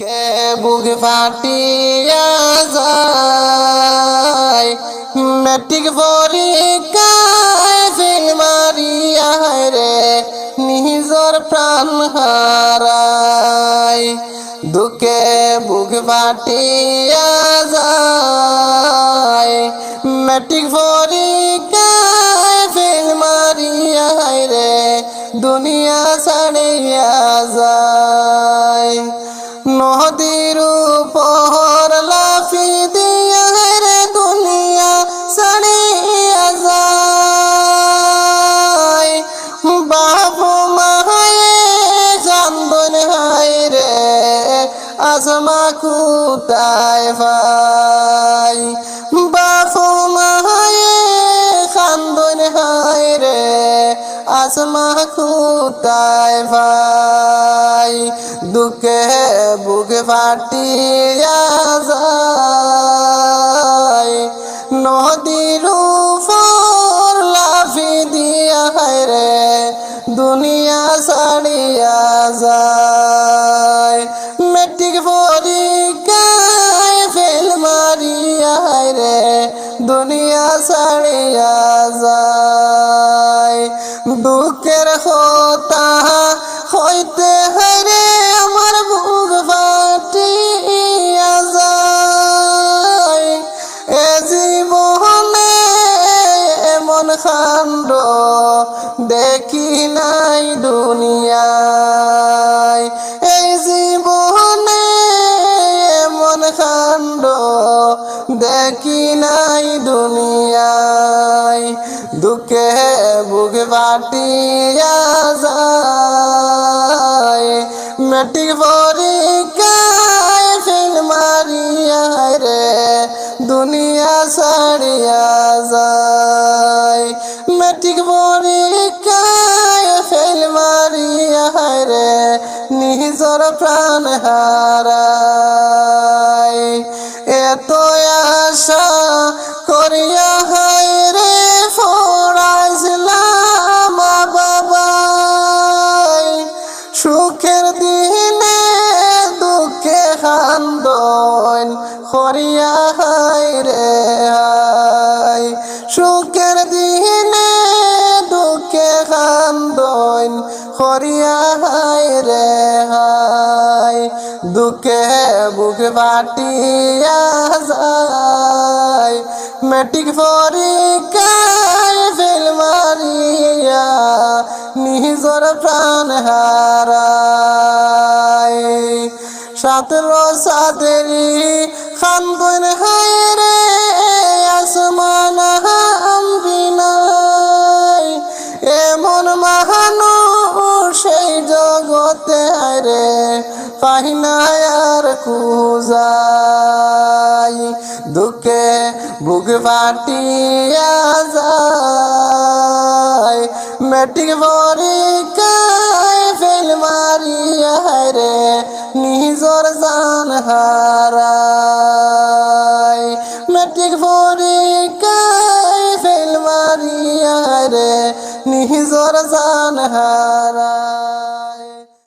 দুঃখে বুক ফাটিয়া যায়, মেট্রিক পরীক্ষায় ফেল মারিয়া রে নিজর প্রাণ হারায়। দুঃখে বুক ফাটিয়া যায়, মেট্রিক পরীক্ষায় ফেল মারিয়া রে দুনিয়া ছাড়িয়া যায়। নদীর উপর লাফি দিয়া রে দুনিয়া ছাড়িয়া যায়। বাবু মায়ে জানবন হায় রে আজমা কুতায় ভাই। বাবু মায়ে কান্দন হায় রে আজমা কুতায় ভাই। দুঃখে বুক ফাটিয়া যায়, নদীর উপর লাফি দিয়া রে দুনিয়া ছাড়িয়া যায়। মেট্রিক পরীক্ষায় ফেল মারিয়া রে দুনিয়া ছাড়িয়া যায়। দুঃখের কথা হইতে হারে আমার বুক ফাটিয়া যায়। এ জীবনে এমন কাণ্ড দেখি নাই দুনিয়ায়। এই জীবনে এমন কাণ্ড দেখি নাই দুনিয়ায়। দুঃখে বুক ফাটিয়া যায়, মেট্রিক পরীক্ষায় ফেল মারিয়া রে দুনিয়া ছাড়িয়া যায়। মেট্রিক পরীক্ষায় ফেল মারিয়া রে নিজর প্রাণ হারায়। এত আশা করিয়া হায় রে পড়াইছিলাম বাবাই। সুখের দিনে দুঃখে কান্দন করিয়া হায় রে হায়। সুখের দিনে দুঃখে কান্দন করিয়া হায় রে হায়। দুঃখে বুক ফাটিয়া যায়, মেট্রিক পরীক্ষায় ফেল মারিয়া নিজর প্রাণ হারায়। 17 খান্দন হায় রে আসমান বিনাই। এমন মানুষ সেই জগতে হায় রে পাহিনায় আর খুঁজাই। দুঃখে বুক ফাটিয়া যায়, মেট্রিক পরীক্ষায় ফেল মারিয়া রে নিজর জান হারায়।